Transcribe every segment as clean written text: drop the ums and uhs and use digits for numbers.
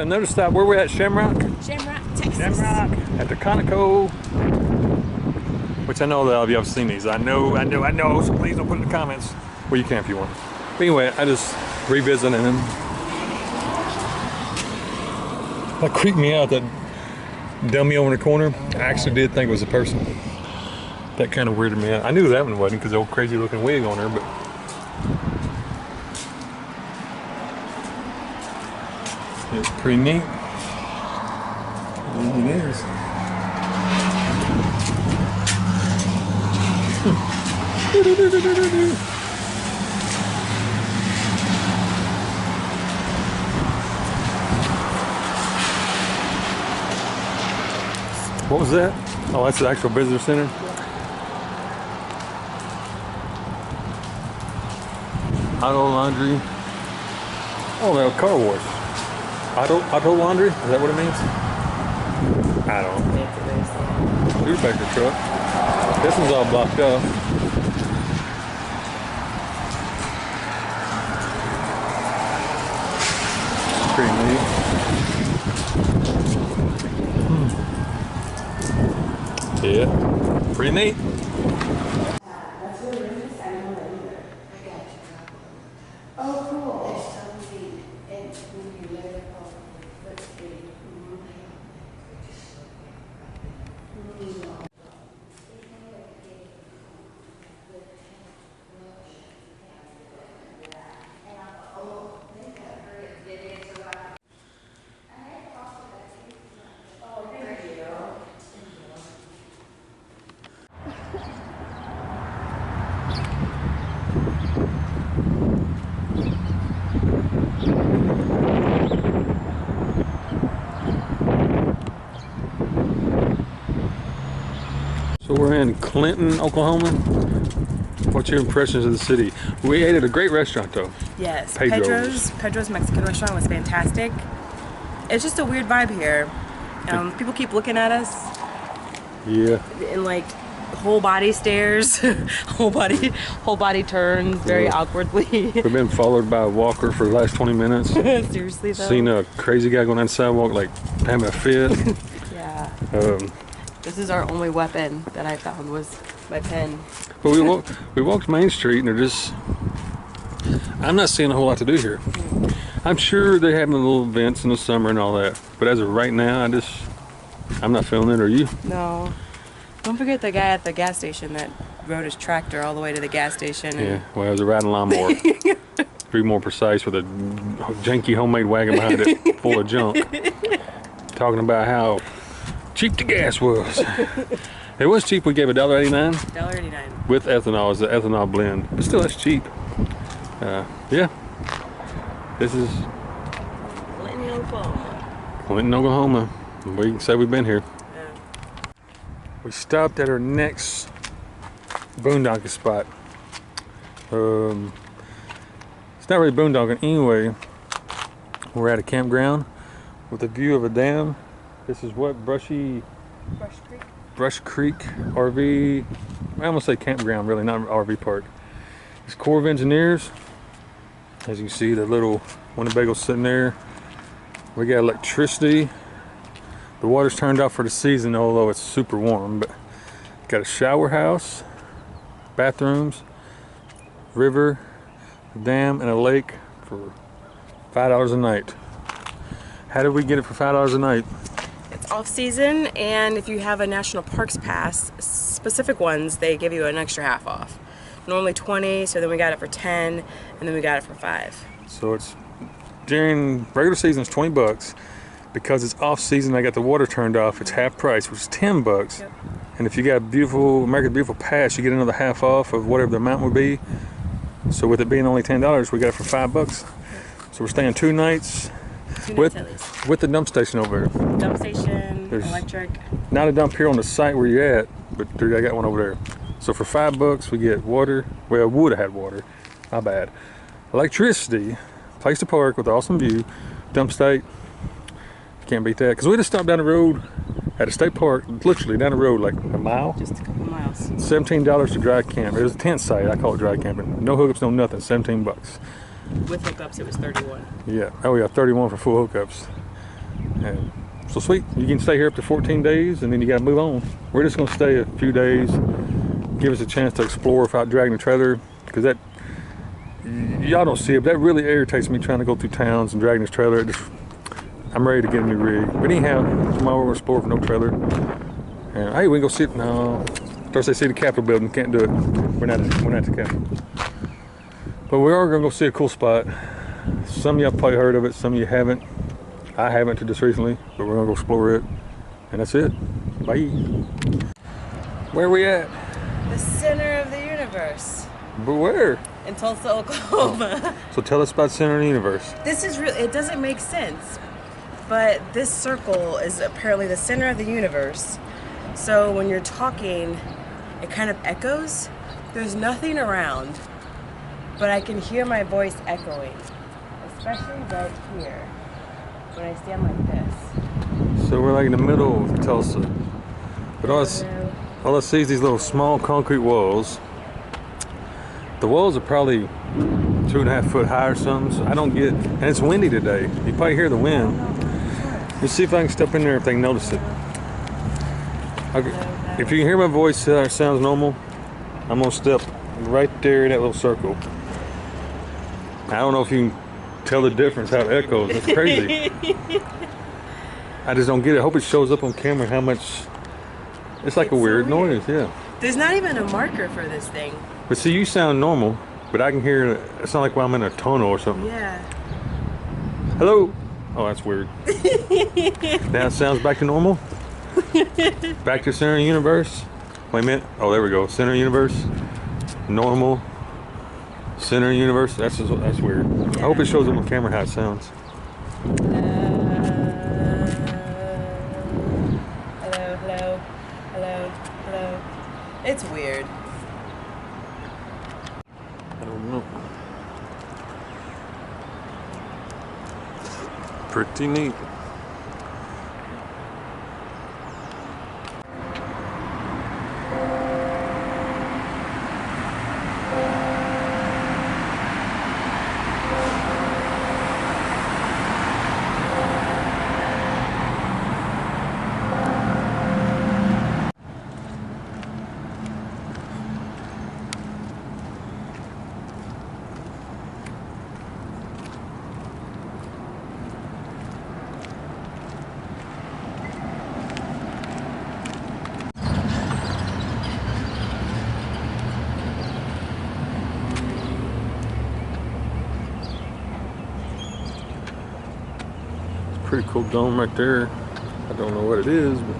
another stop. Where we at? Shamrock? Shamrock, Texas. Shamrock at the Conoco. Which I know that all of you have seen these. I know. So please don't put it in the comments. Well, you can if you want. But anyway, I just revisiting them. That creeped me out. That dummy over in the corner. I actually did think it was a person. That kind of weirded me out. I knew that one wasn't because the old crazy looking wig on her, but. It's pretty neat. It is. What was that? Oh, that's the actual visitor center. Auto laundry. Oh, no, car wash. Auto laundry? Is that what it means? I don't know. Studebaker truck. This one's all blocked up. Pretty neat. Yeah, pretty neat. So we're in Clinton, Oklahoma. What's your impressions of the city? We ate at a great restaurant though. Yes, Pedro's Mexican restaurant was fantastic. It's just a weird vibe here. People keep looking at us. Yeah. And like whole body stares, whole body turns very awkwardly. We've been followed by a walker for the last 20 minutes. Seriously though. Seen a crazy guy going down the sidewalk like having a fit. Yeah. This is our only weapon that I found was my pen. But we walked Main Street and I'm not seeing a whole lot to do here. I'm sure they have little events in the summer and all that, but as of right now, I'm not feeling it. Are you? No. Don't forget the guy at the gas station that rode his tractor all the way to the gas station. Yeah, well, it was a riding lawnmower. To be more precise, with a janky homemade wagon behind it full of junk. Talking about how cheap the gas was. It was cheap. We gave $1.89. $1.89. With ethanol, as the ethanol blend. But still, that's cheap. Yeah. This is Clinton, Oklahoma. Clinton, Oklahoma. We can say we've been here. Yeah. We stopped at our next boondocking spot. It's not really boondocking anyway. We're at a campground with a view of a dam. This is what? Brush Creek RV. I'm gonna say campground, really, not an RV park. It's Corps of Engineers. As you can see, the little Winnebago sitting there. We got electricity. The water's turned off for the season, although it's super warm. But got a shower house, bathrooms, river, a dam, and a lake for $5 a night. How did we get it for $5 a night? It's off season, and if you have a national parks pass, specific ones, they give you an extra half off. Normally 20, so then we got it for 10, and then we got it for 5. So it's during regular season it's 20 bucks. Because it's off season, I got the water turned off. It's half price, which is 10 bucks. Yep. And if you got American Beautiful Pass, you get another half off of whatever the amount would be. So with it being only $10, we got it for 5 bucks. So we're staying 2 nights. With the dump station over there. Dump station, there's electric. Not a dump here on the site where you're at, but I got one over there. So for 5 bucks, we get water. Well, would have had water. My bad. Electricity, place to park with awesome view, dump state. Can't beat that. Because we just stopped down the road at a state park, literally down the road, like a mile. Just a couple miles. $17 to dry camp. It was a tent site. I call it dry camping. No hookups, no nothing. 17 bucks. With hookups, it was 31. Yeah. Oh yeah, 31 for full hookups. And so sweet, you can stay here up to 14 days and then you gotta move on. We're just gonna stay a few days, give us a chance to explore without dragging the trailer, because that, y'all don't see it, but that really irritates me trying to go through towns and dragging this trailer. I'm ready to get a new rig. But anyhow, tomorrow we're gonna explore with no trailer. And hey, we can go see it. No, first they see the Capitol building, can't do it. We're not at the Capitol. But we are gonna go see a cool spot. Some of y'all probably heard of it, some of you haven't. I haven't till just recently, but we're gonna go explore it. And that's it. Bye. Where are we at? The center of the universe. But where? In Tulsa, Oklahoma. Oh. So tell us about center of the universe. This is really, it doesn't make sense, but this circle is apparently the center of the universe. So when you're talking, it kind of echoes. There's nothing around, but I can hear my voice echoing, especially right here when I stand like this. So we're like in the middle of Tulsa. But all I see is these little small concrete walls. The walls are probably 2.5 foot high or something, so I don't get, and it's windy today. You probably hear the wind. Let's see if I can step in there if they can notice it. Okay. If you can hear my voice sounds normal, I'm gonna step right there in that little circle. I don't know if you can tell the difference, how it echoes. It's crazy. I just don't get it. I hope it shows up on camera how much, it's like a weird noise, yeah. There's not even a marker for this thing. But see, you sound normal, but I can hear, it sounds like when I'm in a tunnel or something. Yeah. Hello? Oh, that's weird. Now it sounds back to normal? Back to center of the universe? Wait a minute. Oh, there we go. Center of the universe. Normal. Center of the universe. That's weird. I hope it shows up on camera how it sounds. Hello. It's weird. I don't know. Pretty neat. Pretty cool dome right there. I don't know what it is, but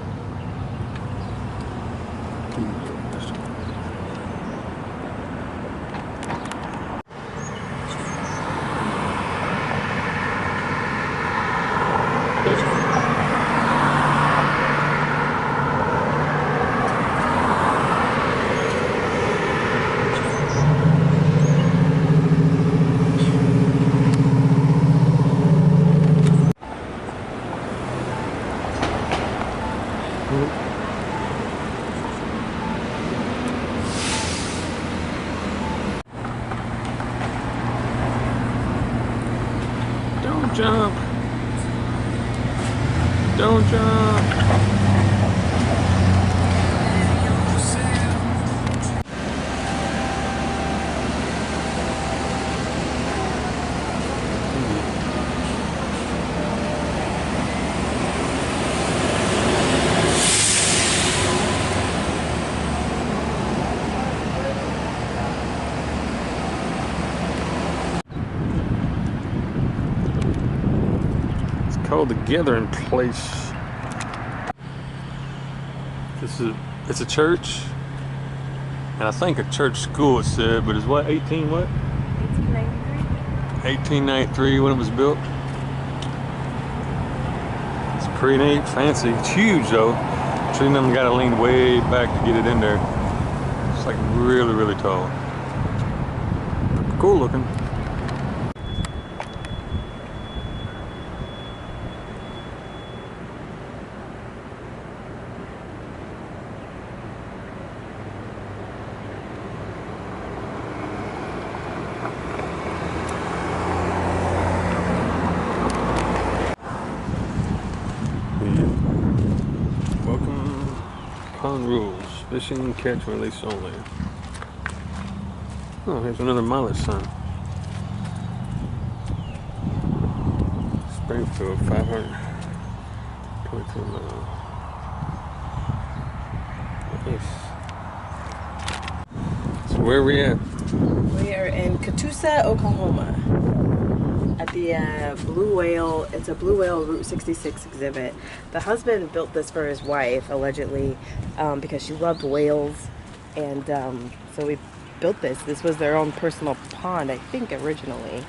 don't jump. Don't jump. Called the Gathering Place. It's a church, and I think a church school it said, but it's what, 1893 when it was built. It's pretty neat, fancy. It's huge though. Tree them gotta lean way back to get it in there. It's like really, really tall. Cool looking. Pond rules. Fishing, catch, release only. Oh, here's another mileage sign. Springfield, 522 miles. Nice. So where are we at? We are in Tulsa, Oklahoma. At the Blue Whale. It's a Blue Whale Route 66 exhibit. The husband built this for his wife, allegedly, because she loved whales, and so we built this. This was their own personal pond, I think, originally.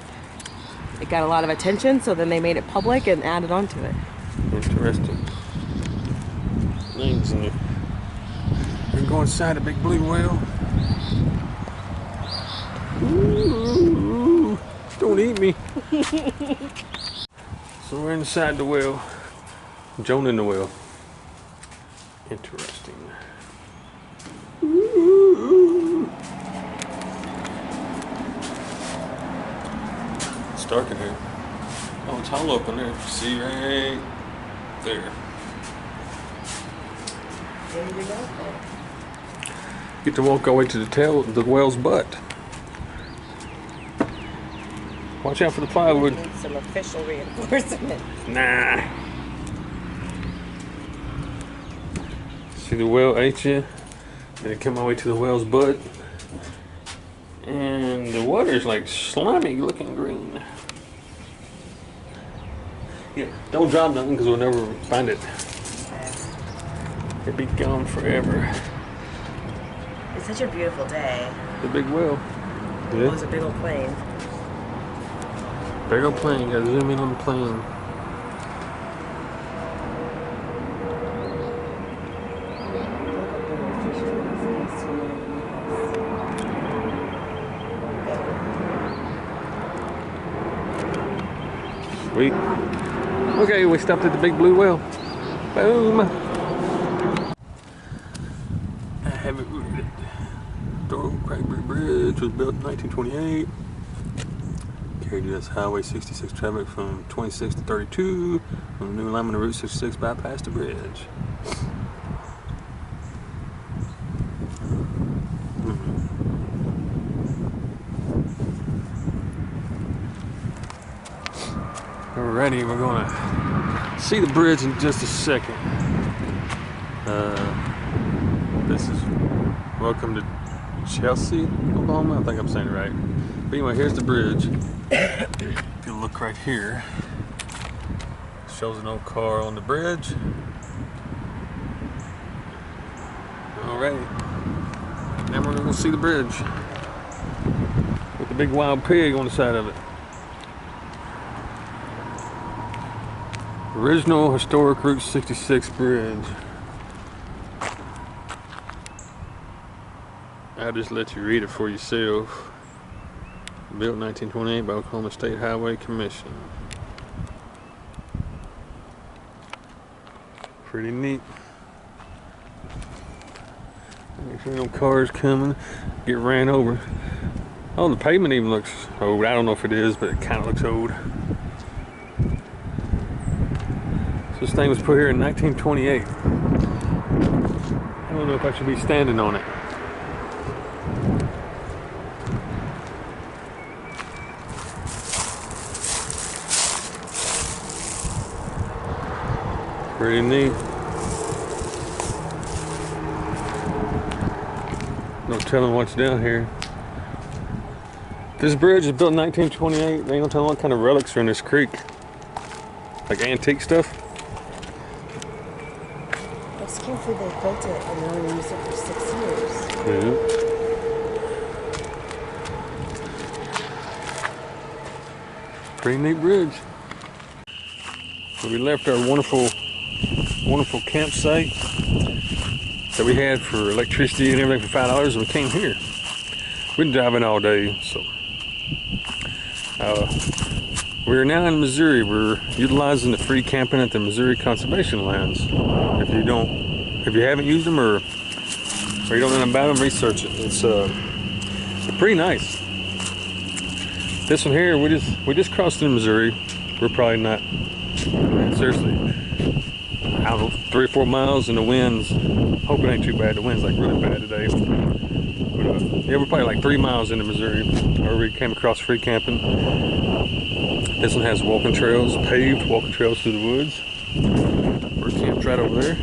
It got a lot of attention, so then they made it public and added on to it. Interesting. Names in there. We're going inside a big blue whale. Ooh, don't eat me. So we're inside the whale. Joan in the whale. Interesting. Ooh. It's dark in here. Oh, it's hollow up in there. See right there. Get to walk all the way to the tail of the whale's butt. Watch out for the plywood. Need some official reinforcement. Nah. See, the whale ate you, and it come all the way to the whale's butt, and the water's like slimy looking green. Yeah, don't drop nothing because we'll never find it. It'll be gone forever. It's such a beautiful day. The big whale. It Yeah. was a big old plane. Big old plane. Gotta zoom in on the plane. Sweet. Okay, we stopped at the big blue whale. Boom. I haven't read it. Doral Craigbury Bridge was built in 1928. Carried U.S. Highway 66 traffic from 26 to 32. When the new alignment of Route 66 bypassed the bridge. Alrighty, we're gonna see the bridge in just a second. This is welcome to Chelsea, Oklahoma. I think I'm saying it right. But anyway, here's the bridge. If you look right here, it shows an old car on the bridge. Alrighty. Now we're gonna go see the bridge with the big wild pig on the side of it. Original historic Route 66 bridge. I'll just let you read it for yourself. Built 1928 by Oklahoma State Highway Commission. Pretty neat. Make sure no cars coming, get ran over. Oh, the pavement even looks old. I don't know if it is, but it kind of looks old. So this thing was put here in 1928. I don't know if I should be standing on it. Pretty neat. No telling what's down here. This bridge is built in 1928. They ain't no telling what kind of relics are in this creek. Like antique stuff. It's can't say they built it and they only used it for 6 years. Yeah. Pretty neat bridge. So we left our wonderful campsite that we had for electricity and everything for $5, and we came here. We've been driving all day, so we're now in Missouri. We're utilizing the free camping at the Missouri conservation lands. If you haven't used them or you don't know about them, research it. They're pretty nice. This one here, we just crossed into Missouri. We're probably not. Man, seriously, I I don't know, 3 or 4 miles, and the wind's, hope it ain't too bad. The wind's like really bad today. But, yeah, we're probably like 3 miles into Missouri, where we came across free camping. This one has walking trails, paved walking trails through the woods. We're camped right over there.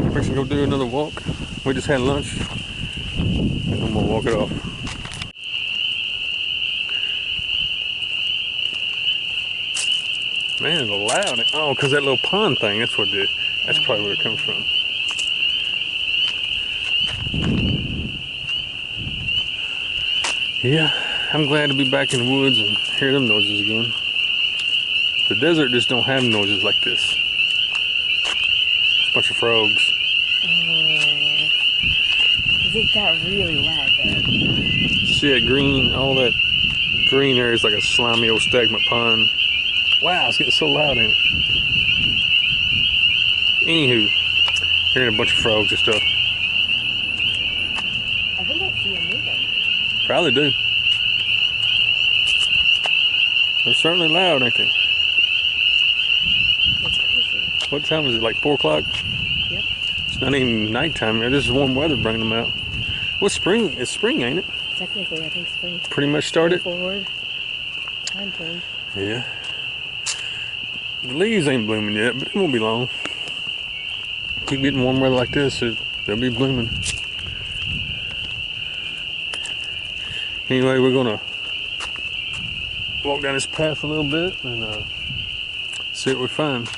We're gonna go do another walk. We just had lunch, and I'm gonna walk it off. Man, it's loud. Oh, because that little pond thing, that's what it did. That's probably where it comes from. Yeah, I'm glad to be back in the woods and hear them noises again. The desert just don't have noises like this. Bunch of frogs. It got really loud there. See that green, all that green area is like a slimy old stagnant pond. Wow, it's getting so loud in it. Anywho, hearing a bunch of frogs and stuff. I think I see them moving. Probably do. They're certainly loud, ain't they? It's crazy. What time is it? Like 4 o'clock? Yep. It's not even nighttime. This is warm weather bringing them out. Well, spring. It's spring, ain't it? Technically, I think spring. Pretty much started. Forward. Time change. Yeah. The leaves ain't blooming yet, but it won't be long. Keep getting warm weather like this, they'll be blooming. Anyway, we're gonna walk down this path a little bit and see what we find.